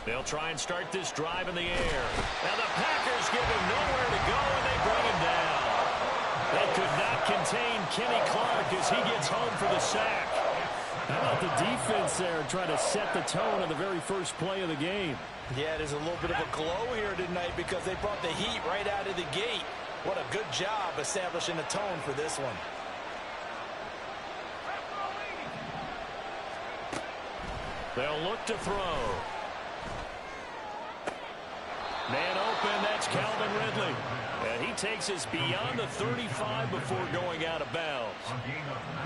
They'll try and start this drive in the air. Now the Packers give him nowhere to go, and they bring him down. They could not contain Kenny Clark as he gets home for the sack. How about the defense there trying to set the tone on the very first play of the game? Yeah, there's a little bit of a glow here tonight because they brought the heat right out of the gate. What a good job establishing the tone for this one. They'll look to throw. Man open, that's Calvin Ridley. And he takes us beyond the 35 before going out of bounds.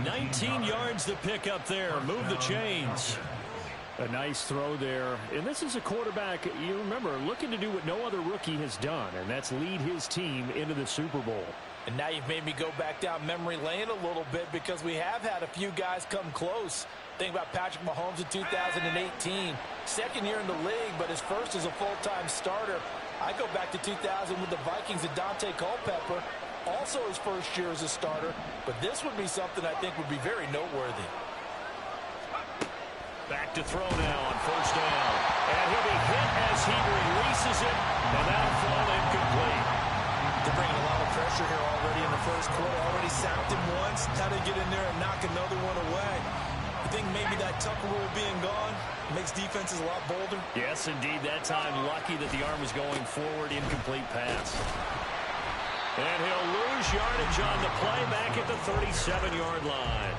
19 yards to pick up there. Move the chains. A nice throw there. And this is a quarterback, you remember, looking to do what no other rookie has done, and that's lead his team into the Super Bowl. And now you've made me go back down memory lane a little bit because we have had a few guys come close. Think about Patrick Mahomes in 2018. Second year in the league, but his first as a full-time starter. I go back to 2000 with the Vikings and Dante Culpepper. Also his first year as a starter. But this would be something I think would be very noteworthy. Back to throw now on first down. And he'll be hit as he releases it. And that'll fall incomplete. They're bringing a lot of pressure here already in the first quarter. Already sacked him once. How to get in there and knock another one away. I think maybe that Tucker rule being gone makes defenses a lot bolder. Yes, indeed. That time lucky that the arm was going forward. Incomplete pass. And he'll lose yardage on the play back at the 37-yard line.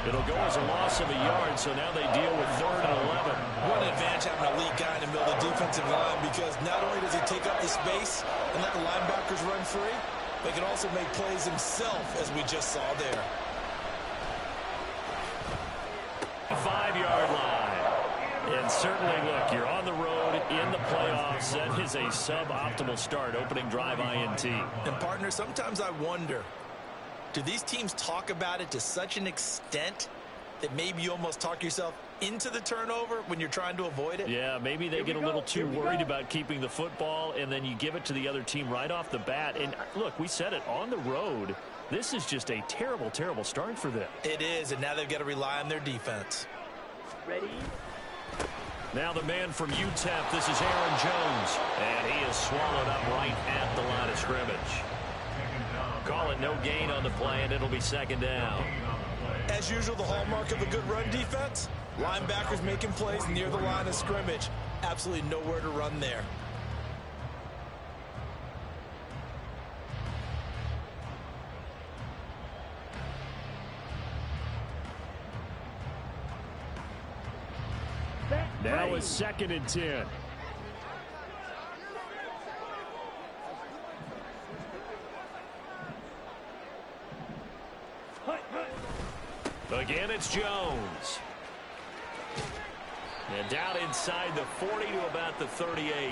It'll go as a loss of a yard, so now they deal with 3rd and 11. What an advantage having an elite guy in the middle of the defensive line, because not only does he take up the space and let the linebackers run free, but he can also make plays himself, as we just saw there. 5-yard line. And certainly, look, you're on the road in the playoffs. That is a suboptimal start, opening drive INT. And, partner, sometimes I wonder, do these teams talk about it to such an extent that maybe you almost talk yourself into the turnover when you're trying to avoid it? Yeah, maybe they get a little too worried about keeping the football, and then you give it to the other team right off the bat. And, look, we said it, on the road, this is just a terrible, terrible start for them. It is, and now they've got to rely on their defense. Ready? Now the man from UTEP, this is Aaron Jones, and he is swallowed up right at the line of scrimmage. Call it no gain on the play, and it'll be 2nd down. As usual, the hallmark of a good run defense, linebackers making plays near the line of scrimmage. Absolutely nowhere to run there. Now it's 2nd and 10. Again, it's Jones. And down inside the 40 to about the 38.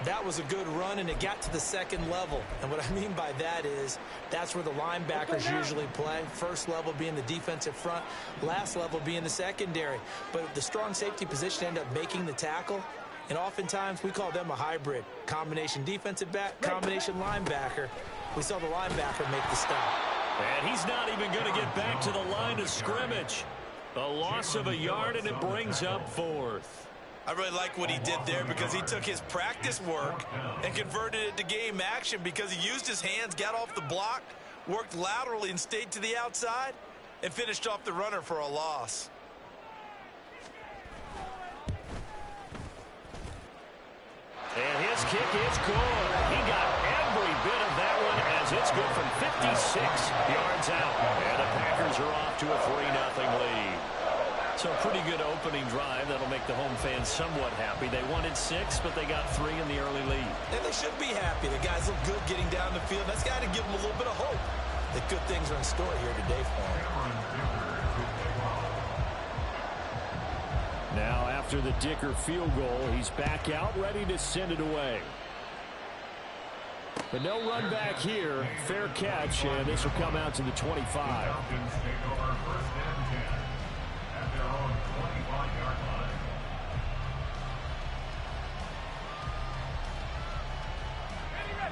That was a good run, and it got to the 2nd level. And what I mean by that is that's where the linebackers usually play. First level being the defensive front, last level being the secondary. But the strong safety position ended up making the tackle. And oftentimes we call them a hybrid. Combination defensive back, combination linebacker. We saw the linebacker make the stop. And he's not even going to get back to the line of scrimmage. A loss of a yard, and it brings up 4th. I really like what he did there because he took his practice work and converted it to game action because he used his hands, got off the block, worked laterally and stayed to the outside, and finished off the runner for a loss. And his kick is good. He got every bit of that one as it's good from 56 yards out. And the Packers are off to a 3-0 lead. So a pretty good opening drive. That'll make the home fans somewhat happy. They wanted 6, but they got 3 in the early lead. And they should be happy. The guys look good getting down the field. That's got to give them a little bit of hope that good things are in store here today for them. Now after the Dicker field goal, he's back out, ready to send it away. But no run back here. Fair catch, and this will come out to the 25.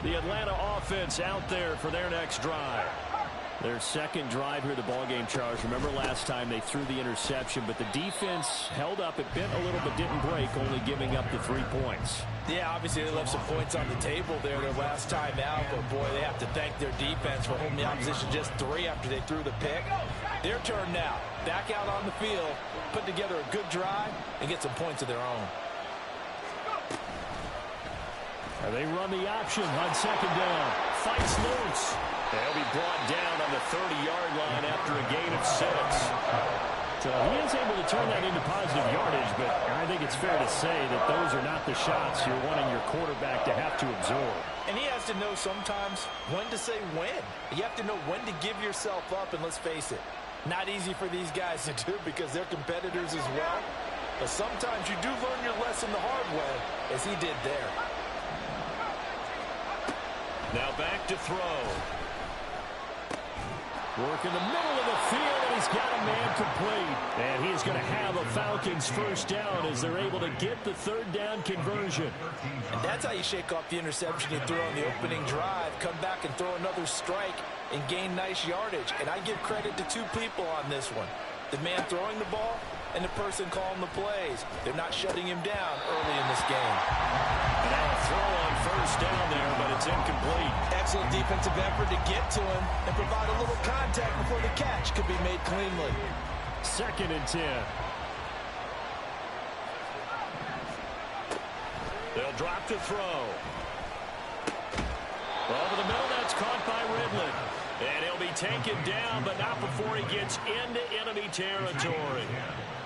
The Atlanta offense out there for their next drive. Their second drive here, the ballgame, Charles. Remember last time they threw the interception, but the defense held up. It bent a little but didn't break, only giving up the 3 points. Yeah, obviously they left some points on the table there their last time out, but boy, they have to thank their defense for holding the opposition just 3 after they threw the pick. Their turn now. Back out on the field, put together a good drive, and get some points of their own. They run the option on second down. Fights loose. They'll be brought down on the 30-yard line after a gain of 6. So he is able to turn that into positive yardage, but I think it's fair to say that those are not the shots you're wanting your quarterback to have to absorb. And he has to know sometimes when to say when. You have to know when to give yourself up, and let's face it, not easy for these guys to do because they're competitors as well. But sometimes you do learn your lesson the hard way, as he did there. Now back to throw. Work in the middle of the field, and he's got a man complete. And he's going to have a Falcons first down as they're able to get the third down conversion. And that's how you shake off the interception you threw on the opening drive, come back and throw another strike and gain nice yardage. And I give credit to 2 people on this one. The man throwing the ball and the person calling the plays. They're not shutting him down early in this game. Now a throw on first down there, but it's incomplete. Excellent defensive effort to get to him and provide a little contact before the catch could be made cleanly. 2nd and 10. They'll drop to throw. Over the middle, that's caught by Ridley. And he'll be taken down, but not before he gets into enemy territory.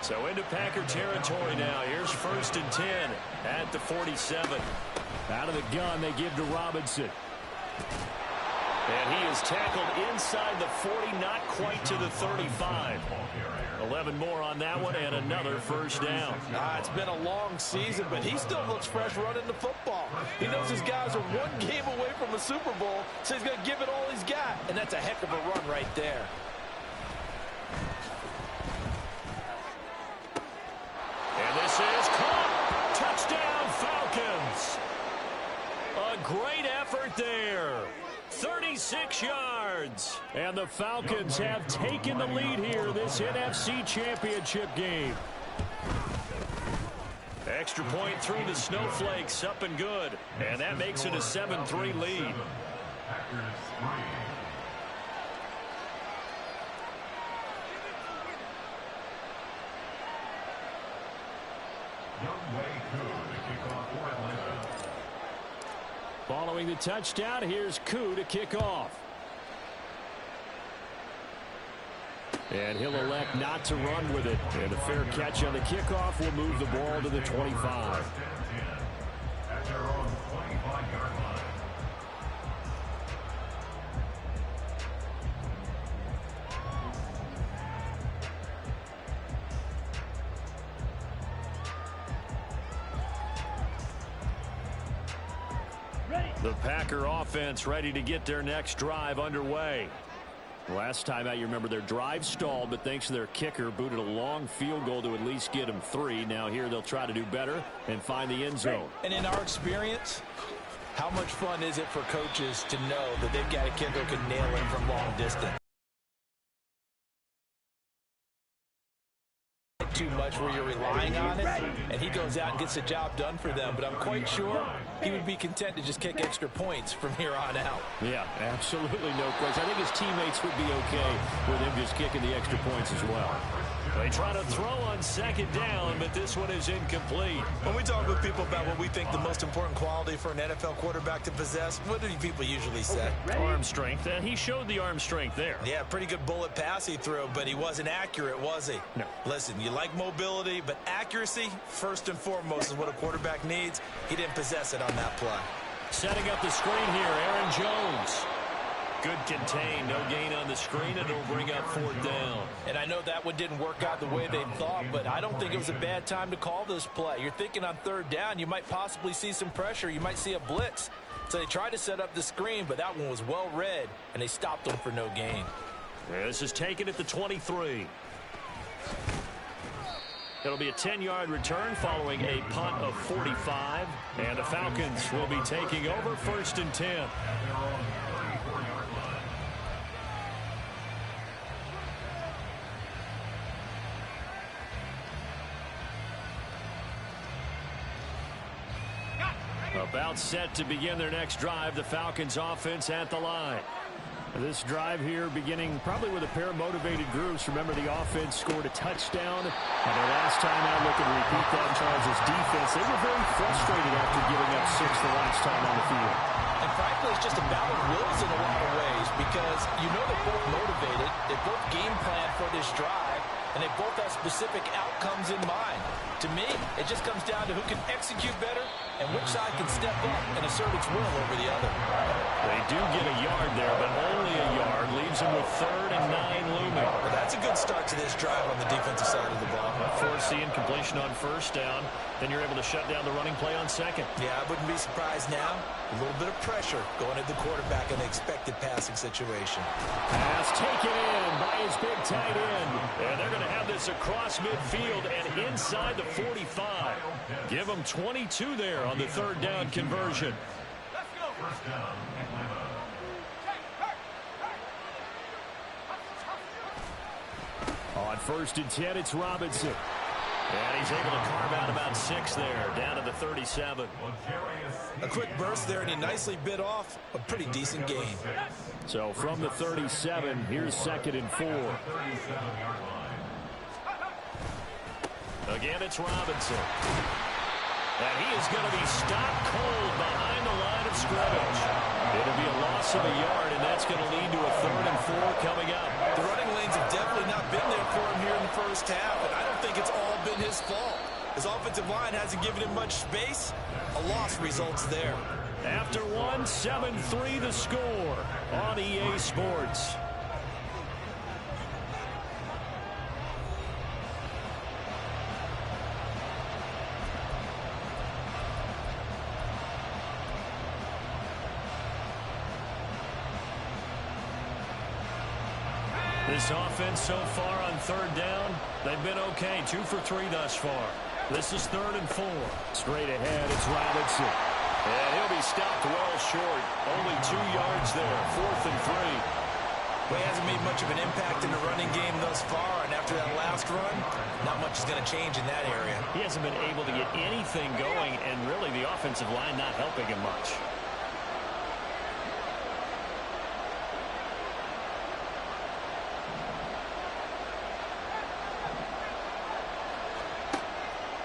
So into Packer territory now. Here's 1st and 10 at the 47. Out of the gun, they give to Robinson. And he is tackled inside the 40, not quite to the 35. 11 more on that one, and another first down. It's been a long season, but he still looks fresh running the football. He knows his guys are 1 game away from a Super Bowl, so he's going to give it all he's got, and that's a heck of a run right there. And this is caught. Touchdown, Falcons. A great effort there. 36 yards. And the Falcons have taken the lead here this NFC Championship game. Extra point through the snowflakes, up and good. And that makes it a 7-3 lead. Following the touchdown, here's Koo to kick off. And he'll elect not to run with it. And a fair catch on the kickoff will move the ball to the 25. At their own 25-yard line. The Packer offense ready to get their next drive underway. Last time out, you remember their drive stalled, but thanks to their kicker, booted a long field goal to at least get them 3. Now here they'll try to do better and find the end zone. And in our experience, how much fun is it for coaches to know that they've got a kicker who can nail it from long distance? Too much where you're relying on it, and he goes out and gets the job done for them. But I'm quite sure he would be content to just kick extra points from here on out. Yeah, absolutely no question. I think his teammates would be okay with him just kicking the extra points as well. They try to throw on second down, but this one is incomplete. When we talk with people about what we think the most important quality for an NFL quarterback to possess, what do people usually say? Arm strength, and he showed the arm strength there. Yeah, pretty good bullet pass he threw, but he wasn't accurate, was he? No. Listen, you like mobility, but accuracy, first and foremost, is what a quarterback needs. He didn't possess it on that play. Setting up the screen here, Aaron Jones. Good contain, no gain on the screen, and it'll bring up 4th down. And I know that one didn't work out the way they thought, but I don't think it was a bad time to call this play. You're thinking on 3rd down, you might possibly see some pressure. You might see a blitz. So they tried to set up the screen, but that one was well read, and they stopped them for no gain. This is taken at the 23. It'll be a 10-yard return following a punt of 45, and the Falcons will be taking over 1st and 10. About set to begin their next drive. The Falcons offense at the line. This drive here beginning probably with a pair of motivated groups. Remember, the offense scored a touchdown. And their last time out, looking to repeat that in Charles' defense. They were very frustrated after giving up 6 the last time on the field. And frankly, it's just a battle of wills in a lot of ways because you know they're both motivated. They both game plan for this drive. And they both have specific outcomes in mind. To me, it just comes down to who can execute better and which side can step up and assert its will over the other. They do get a yard there, but only a yard. Leaves them with 3rd and 9 looming. Well, that's a good start to this drive on the defensive side of the ball. Force the incompletion on 1st down. Then you're able to shut down the running play on 2nd. Yeah, I wouldn't be surprised now. A little bit of pressure going at the quarterback in the expected passing situation. Pass taken in by his big tight end. And they're going to have this across midfield and inside the 45. Give them 22 there on the 3rd down conversion. First down. On 1st and 10, it's Robinson. And he's able to carve out about 6 there, down to the 37. A quick burst there, and he nicely bit off a pretty decent gain. So from the 37, here's 2nd and 4. Again, it's Robinson. And he is going to be stopped cold behind the line of scrimmage. It'll be a loss of a yard, and that's going to lead to a 3rd and 4 coming up. The running lanes have definitely not been there for him here in the first half, and I don't think it's all been his fault. His offensive line hasn't given him much space. A loss results there. After 1, 7-3 the score on EA Sports. This offense so far on 3rd down, they've been okay. 2 for 3 thus far. This is 3rd and 4. Straight ahead, it's Robinson. And he'll be stopped well short. Only 2 yards there. 4th and 3. Well, he hasn't made much of an impact in the running game thus far, and after that last run, not much is going to change in that area. He hasn't been able to get anything going, and really the offensive line not helping him much.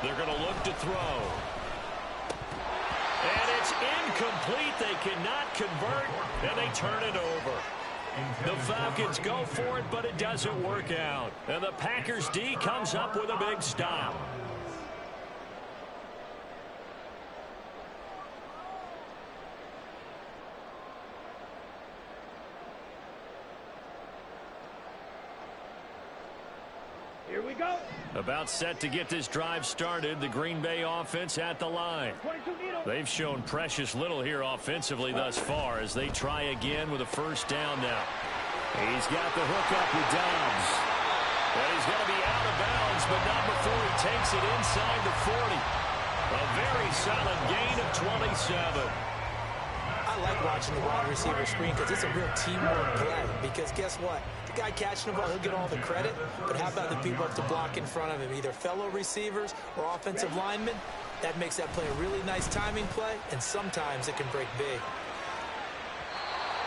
They're going to look to throw. And it's incomplete. They cannot convert, and they turn it over. The Falcons go for it, but it doesn't work out. And the Packers D comes up with a big stop. Here we go. About set to get this drive started. The Green Bay offense at the line. They've shown precious little here offensively thus far as they try again with a 1st down now. He's got the hook up with Dobbs. And he's going to be out of bounds, but not before he takes it inside the 40. A very solid gain of 27. I like watching the wide receiver screen because it's a real teamwork play. Because guess what? The guy catching the ball, he'll get all the credit. But how about the people up to block in front of him? Either fellow receivers or offensive linemen. That makes that play a really nice timing play. And sometimes it can break big.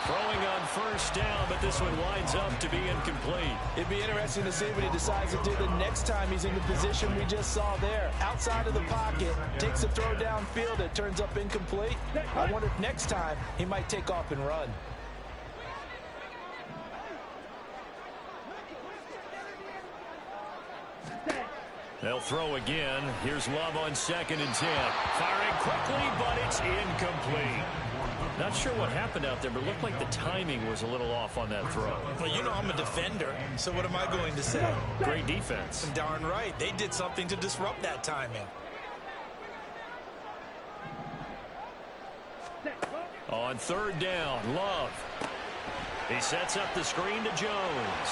Throwing on 1st down, but this one winds up to be incomplete. It'd be interesting to see what he decides to do the next time he's in the position we just saw there. Outside of the pocket, takes a throw downfield, it turns up incomplete. I wonder if next time he might take off and run. They'll throw again. Here's Love on 2nd and 10. Firing quickly, but it's incomplete. Not sure what happened out there, but it looked like the timing was a little off on that throw. Well, you know I'm a defender, so what am I going to say? Great defense. Darn right. They did something to disrupt that timing. On 3rd down, Love. He sets up the screen to Jones.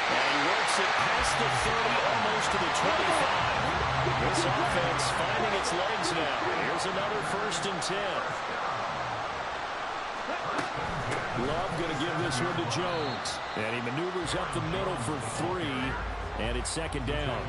And he works it past the 30, almost to the 25. This offense finding its legs now. Here's another 1st and 10. Love going to give this one to Jones. And he maneuvers up the middle for 3. And it's 2nd down.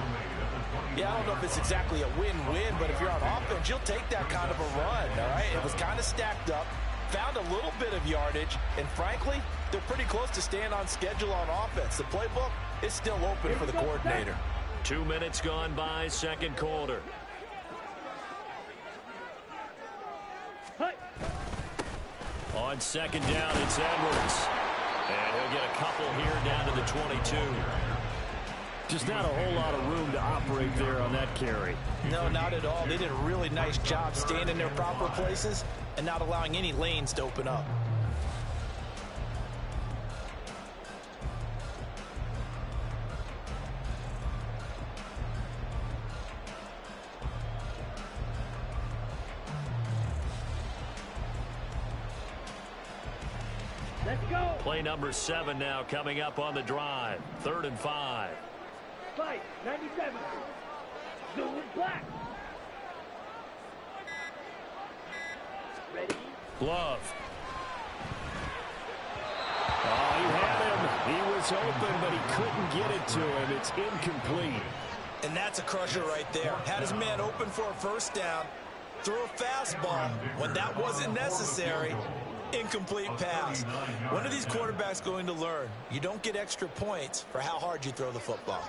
Yeah, I don't know if it's exactly a win-win, but if you're on offense, you'll take that kind of a run, all right? It was kind of stacked up, found a little bit of yardage, and frankly, they're pretty close to staying on schedule on offense. The playbook is still open for the coordinator. 2 minutes gone by, second quarter. On second down, it's Edwards. And he'll get a couple here down to the 22. Just not a whole lot of room to operate there on that carry. No, not at all. They did a really nice job staying in their proper places and not allowing any lanes to open up. Let's go. Play number 7 now coming up on the drive. 3rd and 5. Fight, 97. Blue and black. Ready? Glove. Oh, he had him. He was open, but he couldn't get it to him. It's incomplete. And that's a crusher right there. Had his man open for a first down. Threw a fastball when that wasn't necessary. Incomplete pass. When are these quarterbacks going to learn? You don't get extra points for how hard you throw the football.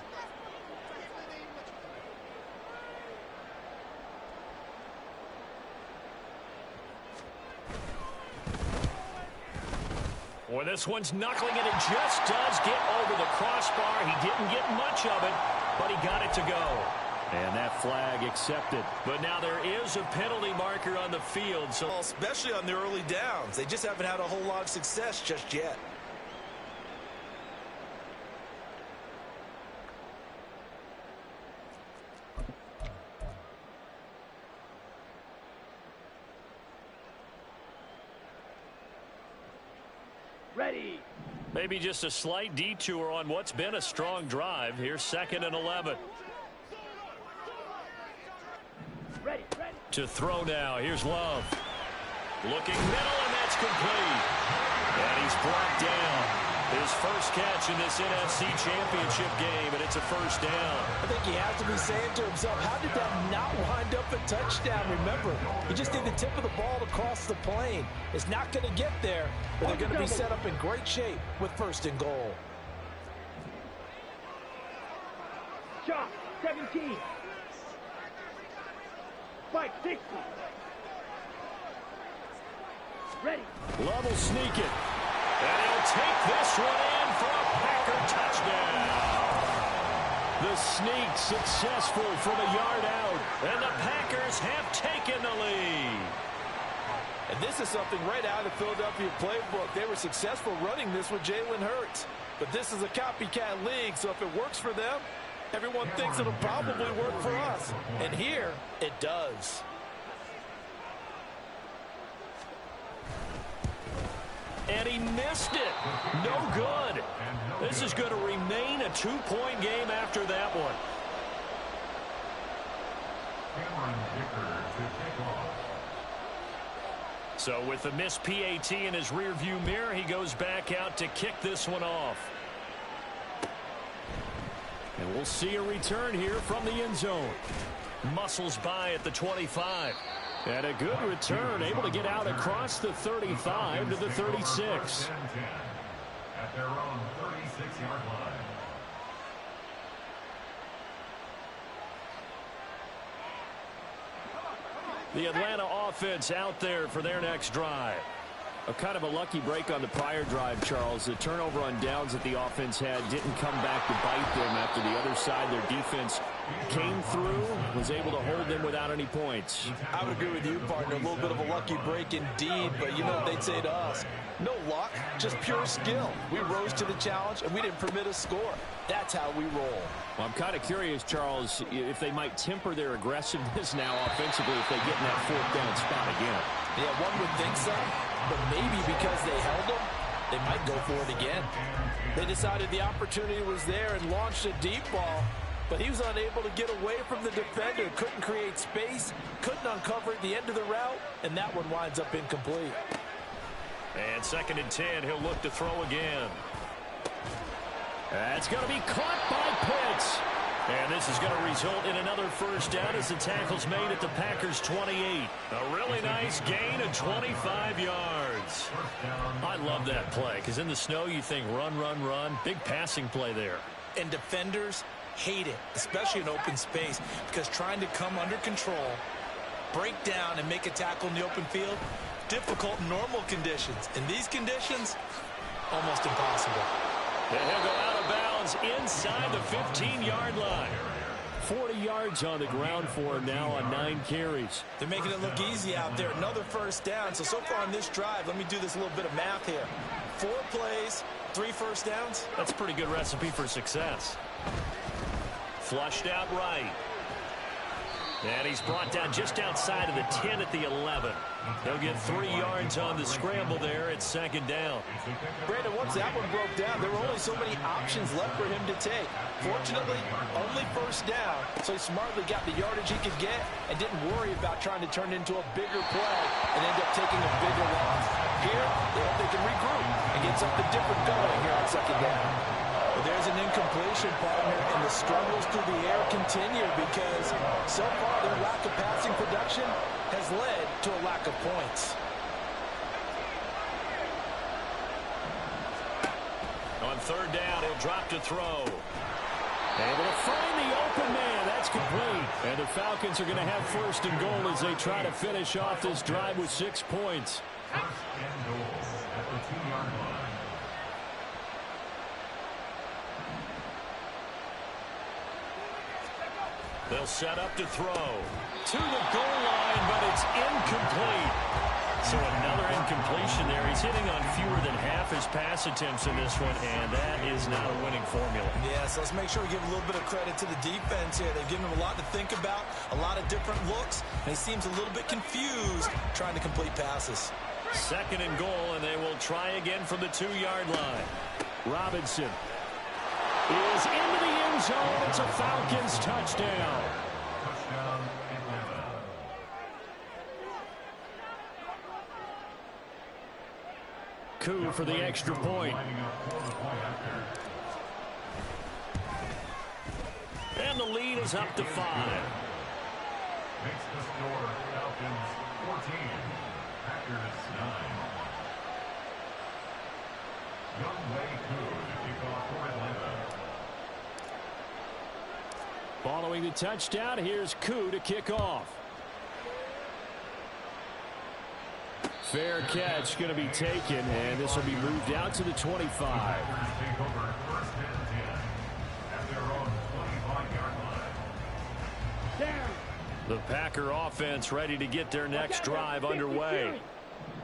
Well, this one's knuckling it. It just does get over the crossbar. He didn't get much of it, but he got it to go. And that flag accepted. But now there is a penalty marker on the field. So, especially on the early downs. They just haven't had a whole lot of success just yet. Ready. maybe just a slight detour on what's been a strong drive. Here's 2nd and 11. Ready. To throw now. Here's Love. Looking middle, and that's complete. And he's brought down. His first catch in this NFC Championship game, and it's a first down. I think he has to be saying to himself, how did that not wind up a touchdown? Remember, he just did the tip of the ball to cross the plane. It's not going to get there, but they're going to be set up in great shape with 1st and goal. Chop, 17. Spike, 60. Ready. Love will sneak it. And he'll take this one in for a Packer touchdown. The sneak successful from a yard out. And the Packers have taken the lead. And this is something right out of the Philadelphia playbook. They were successful running this with Jalen Hurts. But this is a copycat league, so if it works for them, everyone thinks it'll probably work for us. And here, it does. And he missed it. No good. This is going to remain a 2-point game after that one. So with the missed PAT in his rearview mirror, he goes back out to kick this one off. And we'll see a return here from the end zone. Muscles by at the 25. And a good return, able to get out across the 35 to the 36. At their own 36-yard line. The Atlanta offense out there for their next drive. A kind of a lucky break on the prior drive, Charles. The turnover on downs that the offense had didn't come back to bite them after the other side. Their defense came through, was able to hold them without any points. I would agree with you, partner. A little bit of a lucky break indeed, but you know what they'd say to us? No luck, just pure skill. We rose to the challenge, and we didn't permit a score. That's how we roll. Well, I'm kind of curious, Charles, if they might temper their aggressiveness now offensively if they get in that 4th down spot again. Yeah, one would think so, but maybe because they held them, they might go for it again. They decided the opportunity was there and launched a deep ball, but he was unable to get away from the defender, couldn't create space, couldn't uncover at the end of the route, and that one winds up incomplete. And 2nd and 10, he'll look to throw again. That's going to be caught by Pitts. And this is going to result in another first down as the tackle's made at the Packers' 28. A really nice gain of 25 yards. I love that play because in the snow you think run, run, run. Big passing play there. And defenders hate it, especially in open space, because trying to come under control, break down, and make a tackle in the open field, difficult in normal conditions. In these conditions, almost impossible. And he'll go out of bounds inside the 15-yard line. 40 yards on the ground for him now on 9 carries. They're making it look easy out there. Another first down. So far on this drive, let me do this little bit of math here. 4 plays, 3 first downs. That's a pretty good recipe for success. Flushed out right. And he's brought down just outside of the 10 at the 11. He'll get 3 yards on the scramble there at second down. Brandon, once that one broke down, there were only so many options left for him to take. Fortunately, only first down, so he smartly got the yardage he could get and didn't worry about trying to turn it into a bigger play and end up taking a bigger loss. Here, they hope they can regroup and get something different going here on second down. But there's an incompletion, partner, and the struggles through the air continue because so far their lack of passing production has led to a lack of points. On third down, he'll drop to throw. Able to find the open man. That's complete. And the Falcons are going to have first and goal as they try to finish off this drive with 6 points. First and goal at the 2-yard line. They'll set up to throw. To the goal line, but it's incomplete. So another incompletion there. He's hitting on fewer than half his pass attempts in this one, and that is not a winning formula. Yeah, so let's make sure we give a little bit of credit to the defense here. They've given him a lot to think about, a lot of different looks, and he seems a little bit confused trying to complete passes. Second and goal, and they will try again from the 2-yard line. Robinson is into the end zone. It's a Falcons touchdown. Touchdown, Atlanta. Coup for the extra point. Lining up for the point after. And the lead is up to 5. Makes the score Falcons 14, Packers 9. Young Way Coup to kick off for Atlanta. Following the touchdown, here's Coup to kick off. Fair catch going to be taken, and this will be moved out to the 25. Packers take over first and 10 at their own 25-yard line. Down. The Packer offense ready to get their next drive underway.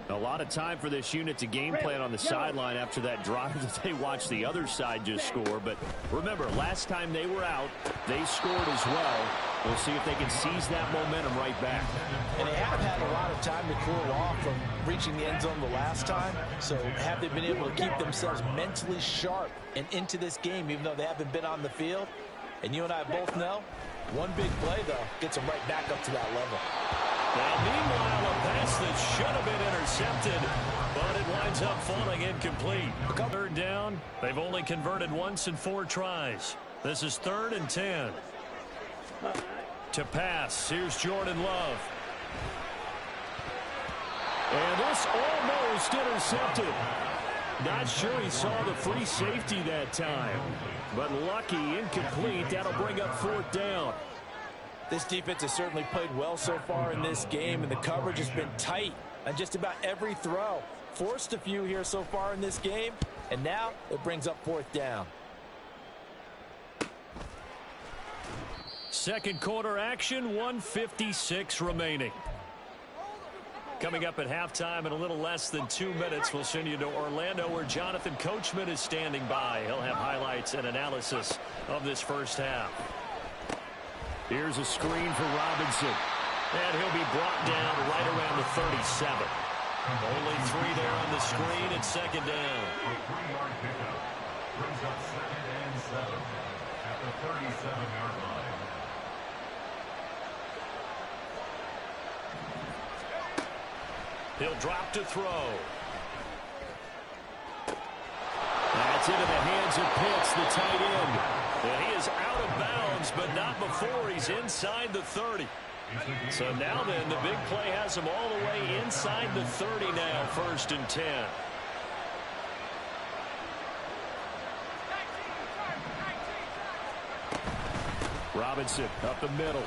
A lot of time for this unit to game plan on the sideline after that drive that they watched the other side just score. But remember, last time they were out, they scored as well. We'll see if they can seize that momentum right back. And they have had a lot of time to cool off from reaching the end zone the last time. So have they been able to keep themselves mentally sharp and into this game, even though they haven't been on the field? And you and I both know, one big play, though, gets them right back up to that level. Now, meanwhile, a pass that should have been intercepted, but it winds up falling incomplete. Third down, they've only converted once in 4 tries. This is 3rd and 10. To pass, here's Jordan Love. And this almost intercepted. Not sure he saw the free safety that time, but lucky, incomplete. That'll bring up 4th down. This defense has certainly played well so far in this game, and the coverage has been tight on just about every throw. Forced a few here so far in this game, and now it brings up 4th down. Second quarter action, 1:56 remaining. Coming up at halftime in a little less than 2 minutes, we'll send you to Orlando where Jonathan Coachman is standing by. He'll have highlights and analysis of this first half. Here's a screen for Robinson. And he'll be brought down right around the 37. Only 3 there on the screen at second down. A 3-yard pickup brings up 2nd and 7 at the 37-yard line. He'll drop to throw. That's into the hands of Pitts, the tight end. And he is out of bounds, but not before he's inside the 30. So now then, the big play has him all the way inside the 30 now, 1st and 10. Robinson up the middle.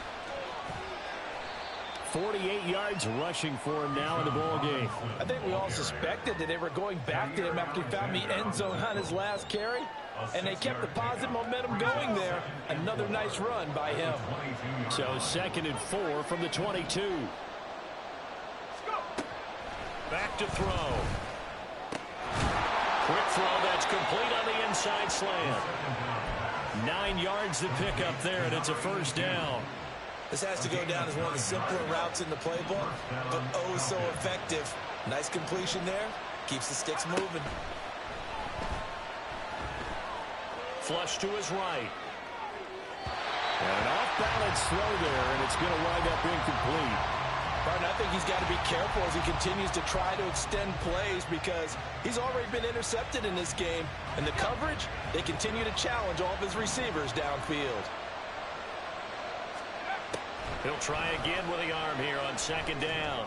48 yards rushing for him now in the ball game. I think we all suspected that they were going back to him after he found the end zone on his last carry, and they kept the positive momentum going there. Another nice run by him. So 2nd and 4 from the 22. Back to throw. Quick throw that's complete on the inside slant. 9 yards to pick up there, and it's a 1st down. This has to go down as one of the simpler routes in the playbook, but oh so effective. Nice completion there. Keeps the sticks moving. Flush to his right. And an off-balance throw there, and it's going to wind up incomplete. Martin, I think he's got to be careful as he continues to try to extend plays because he's already been intercepted in this game. And the coverage, they continue to challenge all of his receivers downfield. He'll try again with the arm here on 2nd down.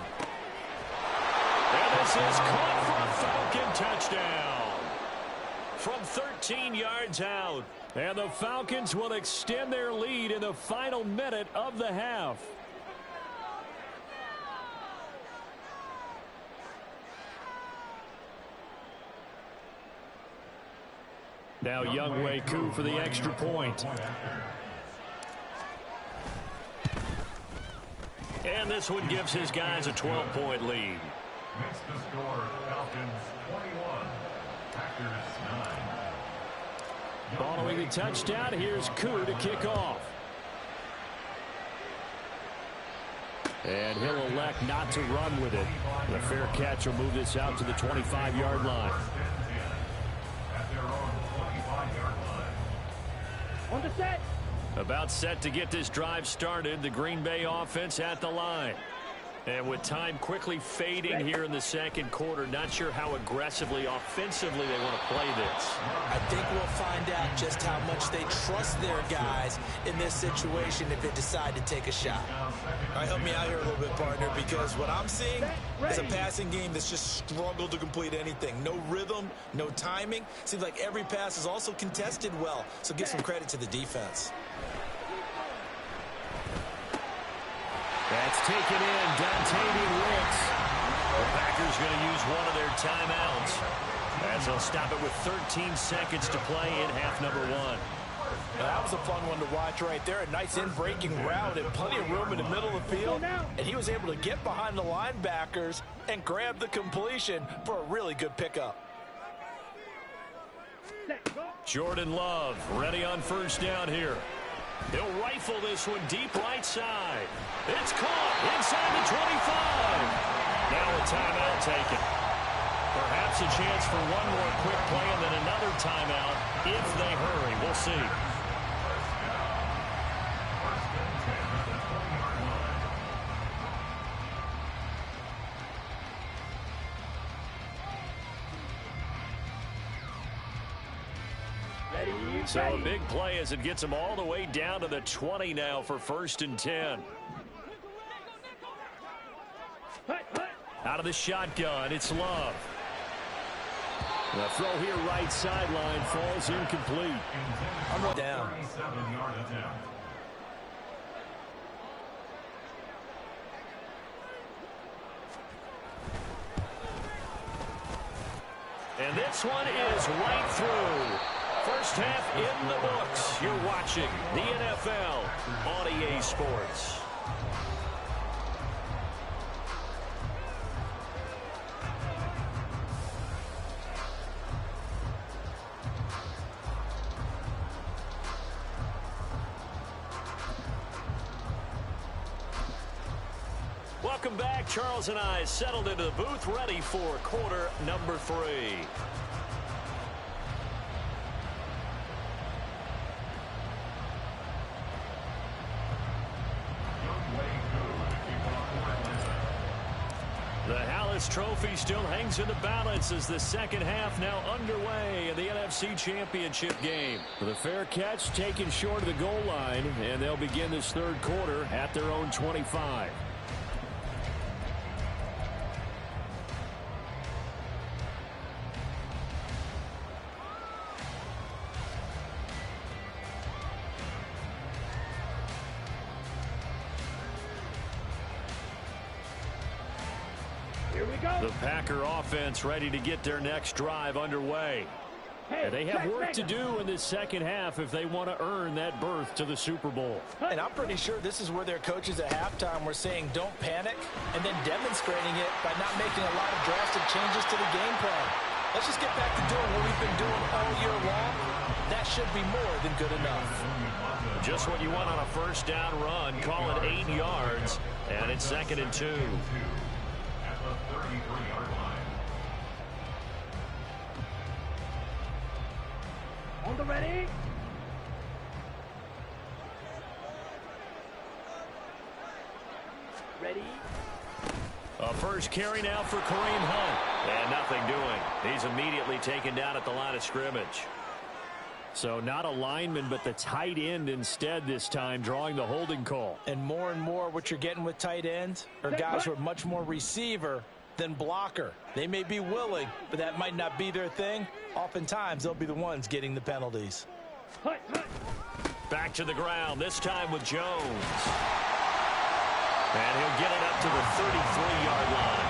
And this is caught for a Falcon touchdown. From 13 yards out. And the Falcons will extend their lead in the final minute of the half. Now Younghoe Koo for the extra point. And this one gives his guys a 12-point lead. Makes the score Falcons 21, Packers 9. Following the touchdown, here's Koo to kick off. And he'll elect not to run with it. The fair catch will move this out to the 25-yard line. At their own 25-yard line. On the set. About set to get this drive started, the Green Bay offense at the line. And with time quickly fading here in the 2nd quarter, not sure how aggressively, offensively they want to play this. I think we'll find out just how much they trust their guys in this situation if they decide to take a shot. All right, help me out here a little bit, partner, because what I'm seeing is a passing game that's just struggled to complete anything. No rhythm, no timing. Seems like every pass is also contested well, so give some credit to the defense. That's taken in, Dontavian Wicks. The Packers going to use one of their timeouts as they'll stop it with 13 seconds to play in half number 1. Now, that was a fun one to watch right there. A nice in-breaking route and plenty of room in the middle of the field. And he was able to get behind the linebackers and grab the completion for a really good pickup. Jordan Love ready on 1st down here. He'll rifle this one deep right side. It's caught inside the 25. Now a timeout taken. Perhaps a chance for one more quick play and then another timeout if they hurry. We'll see. So a big play as it gets them all the way down to the 20 now for 1st and 10. Out of the shotgun, it's Love. The throw here right sideline falls incomplete. Down. And this one is right through. First half in the books. You're watching the NFL on EA Sports. Welcome back. Charles and I settled into the booth, ready for quarter number 3. The Hallis Trophy still hangs in the balance as the second half now underway in the NFC NFC Championship game. The fair catch taken short of the goal line, and they'll begin this third quarter at their own 25. Here we go. The Packer offense ready to get their next drive underway. Hey, And they have work back to up. do in this second half if they want to earn that berth to the Super Bowl. And I'm pretty sure this is where their coaches at halftime were saying don't panic and then demonstrating it by not making a lot of drastic changes to the game plan. Let's just get back to doing what we've been doing all year long. That should be more than good enough. Just what you want on a first down run. Call it 8 yards, and it's 2nd and 2. At the 33-yard line. On the ready. Ready. A first carry now for Kareem Hunt. And nothing doing. He's immediately taken down at the line of scrimmage. So not a lineman, but the tight end instead this time, drawing the holding call. And more what you're getting with tight ends are guys who are much more receiver than blocker. They may be willing, but that might not be their thing. Oftentimes, they'll be the ones getting the penalties. Hut, hut. Back to the ground, this time with Jones. And he'll get it up to the 33-yard line.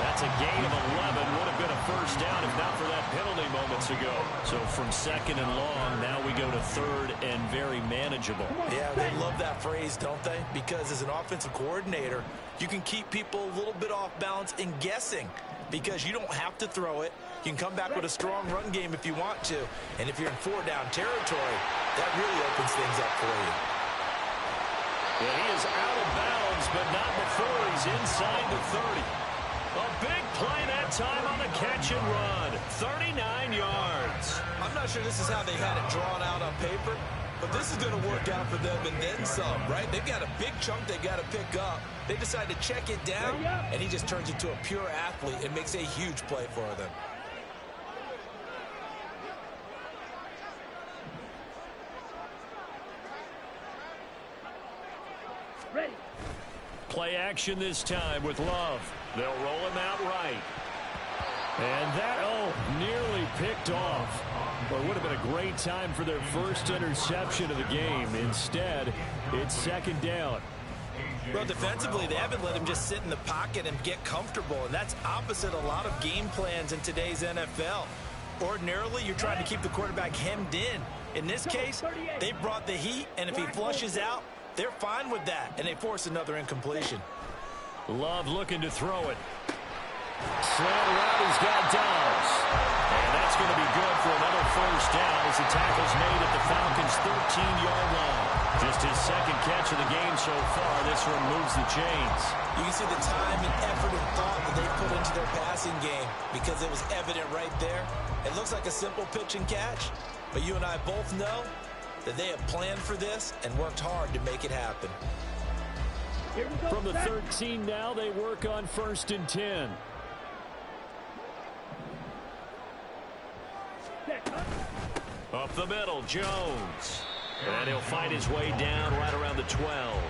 That's a gain of 11. Would have been a first down if not for that penalty moments ago. So from 2nd and long, now we go to 3rd and very manageable. Yeah, they love that phrase, don't they? Because as an offensive coordinator, you can keep people a little bit off balance and guessing because you don't have to throw it. You can come back with a strong run game if you want to. And if you're in 4-down territory, that really opens things up for you. And he is out of bounds, but not before he's inside the 30. A big play that time on the catch and run. 39 yards. I'm not sure this is how they had it drawn out on paper, but this is going to work out for them and then some, right? They've got a big chunk they got to pick up. They decide to check it down, and he just turns into a pure athlete and makes a huge play for them. Ready. Play action this time with Love. They'll roll him out right. And that, nearly picked off. Well, it would have been a great time for their first interception of the game. Instead, it's 2nd down. Well, defensively, they haven't let him just sit in the pocket and get comfortable, and that's opposite a lot of game plans in today's NFL. Ordinarily, you're trying to keep the quarterback hemmed in. In this case, they brought the heat, and if he flushes out, they're fine with that, and they force another incompletion. Love looking to throw it. Slant around, he's got Downs. And that's going to be good for another first down as the tackle's made at the Falcons' 13-yard line. Just his 2nd catch of the game so far. This one moves the chains. You can see the time and effort and thought that they put into their passing game because it was evident right there. It looks like a simple pitch and catch, but you and I both know that they have planned for this and worked hard to make it happen. Here we go. From the 13 now, they work on 1st and 10. Set, hut. Up the middle, Jones. And he'll fight his way down right around the 12.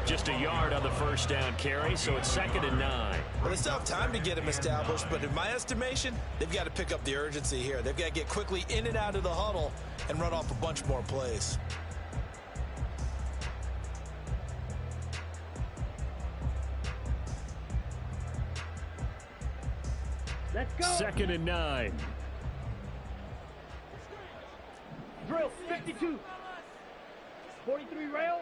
Just a yard on the first down carry, so it's 2nd and 9. Well, it's tough time to get him established, but in my estimation, they've got to pick up the urgency here. They've got to get quickly in and out of the huddle and run off a bunch more plays. Let's go. 2nd and 9. Drill 52. 43 rail.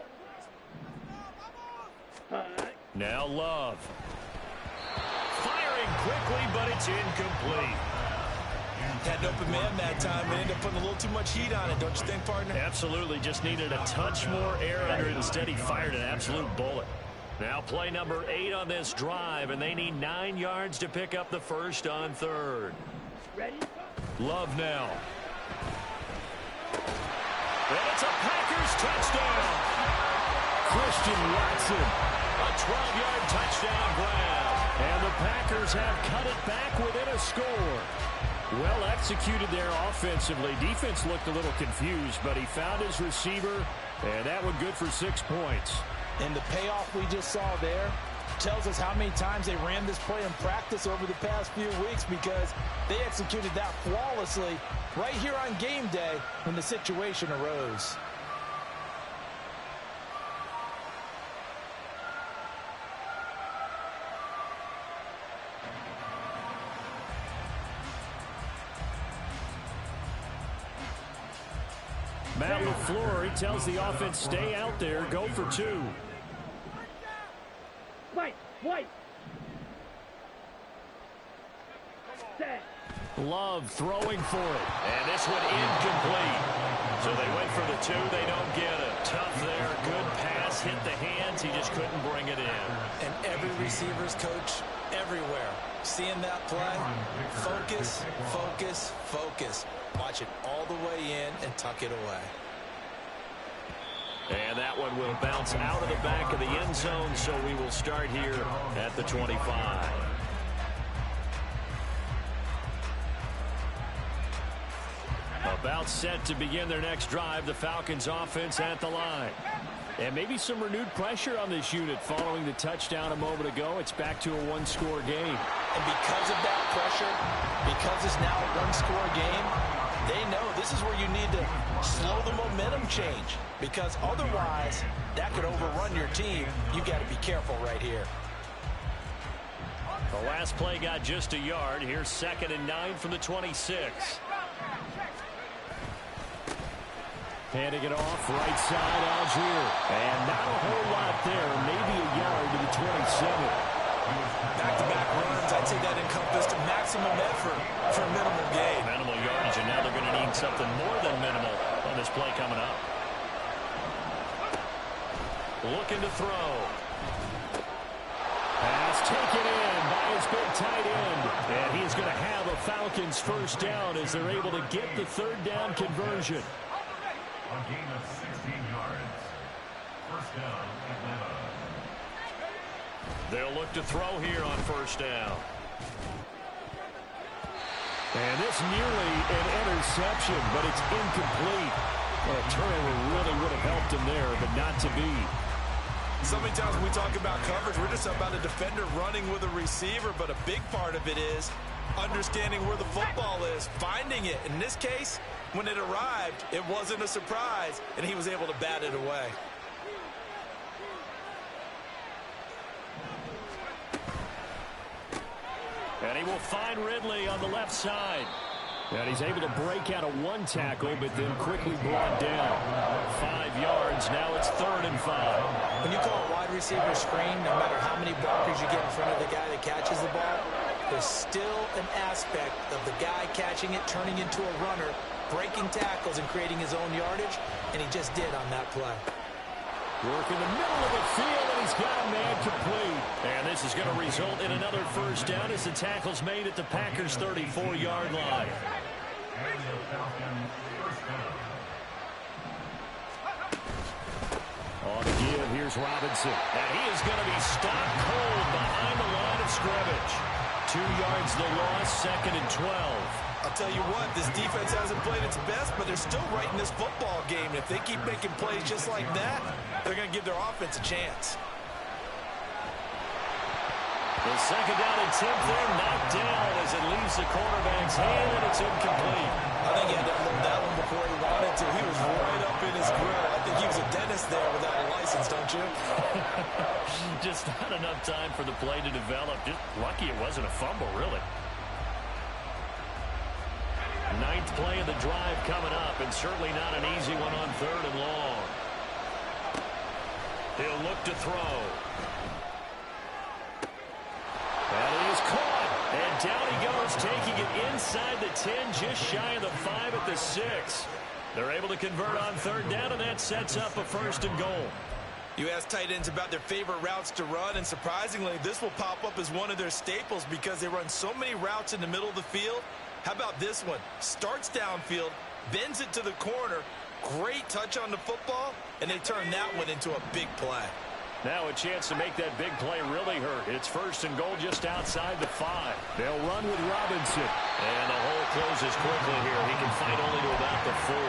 Now Love. Firing quickly, but it's incomplete. Had an open man that time and ended up putting a little too much heat on it, don't you think, partner? Absolutely, just needed a touch more air under it. Instead, he fired an absolute bullet. Now play number 8 on this drive, and they need 9 yards to pick up the first on 3rd. Ready. Love now. And it's a Packers touchdown. Christian Watson. A 12-yard touchdown grab. And the Packers have cut it back within a score. Well executed there offensively. Defense looked a little confused, but he found his receiver, and that one good for 6 points. And the payoff we just saw there tells us how many times they ran this play in practice over the past few weeks, because they executed that flawlessly right here on game day when the situation arose. Matt LaFleur, he tells the offense, stay out there, go for 2. White. Set. Love throwing for it. And this one incomplete. So they went for the 2. They don't get it. Tough there. Good pass. Hit the hands. He just couldn't bring it in. And every receiver's coach everywhere seeing that play. Focus, focus, focus. Watch it all the way in and tuck it away. And that one will bounce out of the back of the end zone, so we will start here at the 25. About set to begin their next drive, the Falcons offense at the line. And maybe some renewed pressure on this unit following the touchdown a moment ago. It's back to a one-score game. And because of that pressure, because it's now a one-score game, they know this is where you need to slow the momentum change, because otherwise that could overrun your team. You've got to be careful right here. The last play got just a yard. Here's 2nd and 9 from the 26. Handing it off, right side, Algier. And not a whole lot there, maybe a yard to the 27. Back-to-back runs, I'd say that encompassed maximum effort for minimal gain. Minimal yardage, and now they're going to need something more than minimal on this play coming up. Looking to throw. Pass taken in by his big tight end. And he's going to have a Falcons first down as they're able to get the 3rd down conversion. A gain of 16 yards. First down, Atlanta. They'll look to throw here on 1st down. And this nearly an interception, but it's incomplete. Well, a turnover really would have helped him there, but not to be. So many times when we talk about coverage, we're just about a defender running with a receiver, but a big part of it is understanding where the football is, finding it. In this case, when it arrived, it wasn't a surprise, and he was able to bat it away. And he will find Ridley on the left side. And he's able to break out of one tackle, but then quickly brought down. 5 yards, now it's 3rd and 5. When you call a wide receiver screen, no matter how many blockers you get in front of the guy that catches the ball, there's still an aspect of the guy catching it, turning into a runner, breaking tackles and creating his own yardage, and he just did on that play. Work in the middle of the field, and he's got a man complete. And this is going to result in another first down as the tackle's made at the Packers' 34-yard line. And the Falcons first down. On the give, here's Robinson. And he is going to be stopped cold behind the line of scrimmage. 2 yards the loss, 2nd and 12. I'll tell you what, this defense hasn't played its best, but they're still right in this football game. If they keep making plays just like that, they're going to give their offense a chance. The 2nd down attempt there, knocked down as it leaves the quarterback's hand, and it's incomplete. I think he had to unload that one before he wanted to. He was right up in his grill. I think he was a dentist there without a license, don't you? Just not enough time for the play to develop. Just lucky it wasn't a fumble, really. 9th play of the drive coming up, and certainly not an easy one on 3rd and long. He'll look to throw. And he is caught. And down he goes, taking it inside the 10, just shy of the 5 at the 6. They're able to convert on 3rd down, and that sets up a 1st and goal. You ask tight ends about their favorite routes to run, and surprisingly, this will pop up as one of their staples because they run so many routes in the middle of the field. How about this one? Starts downfield, bends it to the corner, great touch on the football, and they turn that one into a big play. Now a chance to make that big play really hurt. It's 1st and goal just outside the 5. They'll run with Robinson. And the hole closes quickly here. He can fight only to about the 4.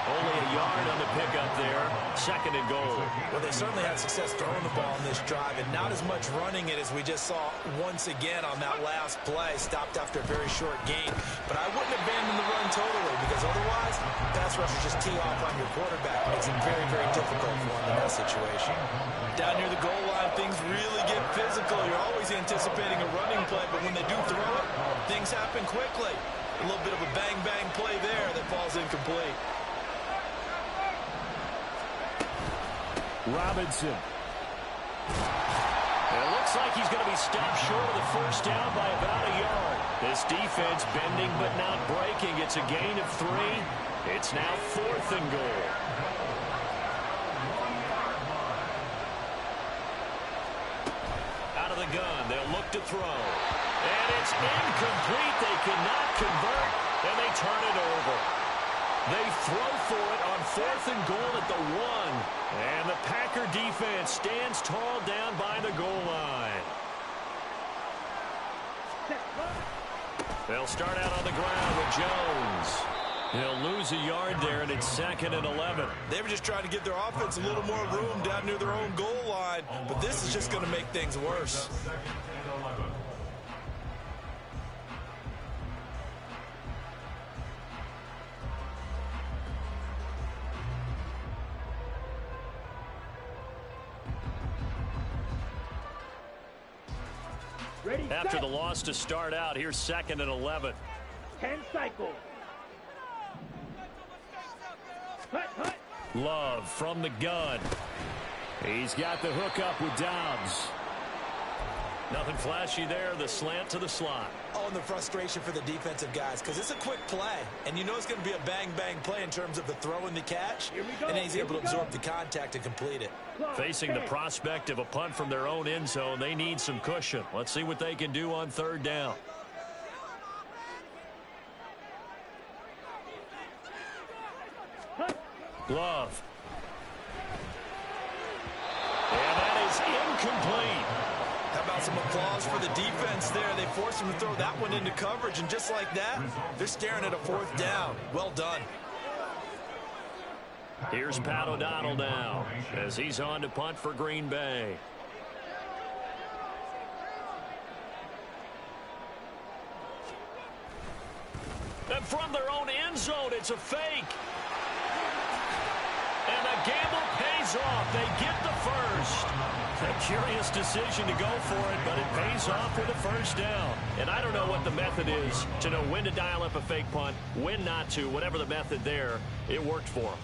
Only a yard on the pickup there. 2nd and goal. Well, they certainly had success throwing the ball on this drive, and not as much running it as we just saw once again on that last play. Stopped after a very short gain. But I wouldn't abandon the run totally, because otherwise, pass rushers just tee off on your quarterback. It makes it very, very difficult for him in that situation. Down near the goal line, things really get physical. You're always anticipating a running play, but when they do throw it, things happen quickly. A little bit of a bang-bang play there that falls incomplete. Robinson. It looks like he's going to be stopped short of the 1st down by about a yard. This defense bending but not breaking. It's a gain of 3. It's now 4th and goal. Out of the gun. They'll look to throw. And it's incomplete. They cannot convert, and they turn it over. They throw for it on 4th and goal at the 1. And the Packer defense stands tall down by the goal line. They'll start out on the ground with Jones. He'll lose a yard there, and it's 2nd and 11. They were just trying to give their offense a little more room down near their own goal line, but this is just going to make things worse. Ready, After set. the loss to start out, here's 2nd and 11. 10 cycles. Hut, hut. Love from the gun. He's got the hook up with Dobbs. Nothing flashy there. The slant to the slot. Oh, and the frustration for the defensive guys, because it's a quick play, and you know it's going to be a bang-bang play in terms of the throw and the catch, Here we go, and then he's here able to we go. absorb the contact and complete it. Clock, Facing the 10. prospect of a punt from their own end zone, they need some cushion. Let's see what they can do on 3rd down. Hut. Glove. And that is incomplete. How about some applause for the defense there? They forced him to throw that one into coverage, and just like that, they're staring at a 4th down. Well done. Here's Pat O'Donnell now as he's on to punt for Green Bay. And from their own end zone, it's a fake. And the gamble pays off. They get the first. A curious decision to go for it, but it pays off with a 1st down. And I don't know what the method is to know when to dial up a fake punt, when not to. Whatever the method there, it worked for them.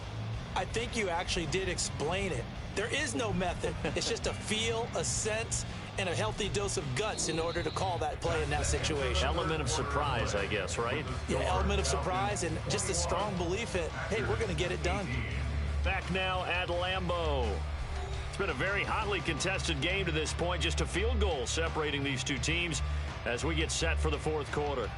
I think you actually did explain it. There is no method. It's just a feel, a sense, and a healthy dose of guts in order to call that play in that situation. Element of surprise, I guess, right? Yeah, element of surprise and just a strong belief in, hey, we're going to get it done. Back now at Lambeau. It's been a very hotly contested game to this point. Just a field goal separating these two teams as we get set for the 4th quarter.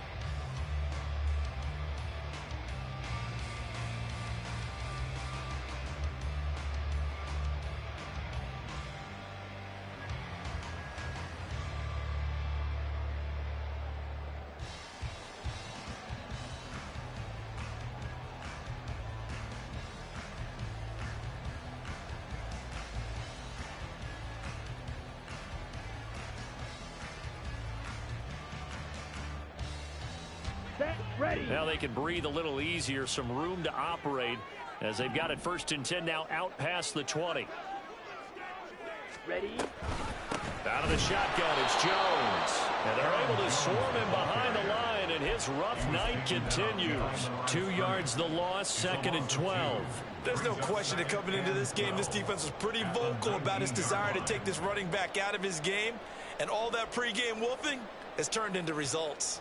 Set. Ready. Now they can breathe a little easier, some room to operate as they've got it 1st and 10 now out past the 20. Ready. Out of the shotgun, it's Jones. And they're able to swarm him behind the line, and his rough night continues. 2 yards the loss, 2nd and 12. There's no question that coming into this game, this defense was pretty vocal about its desire to take this running back out of his game, and all that pregame wolfing has turned into results.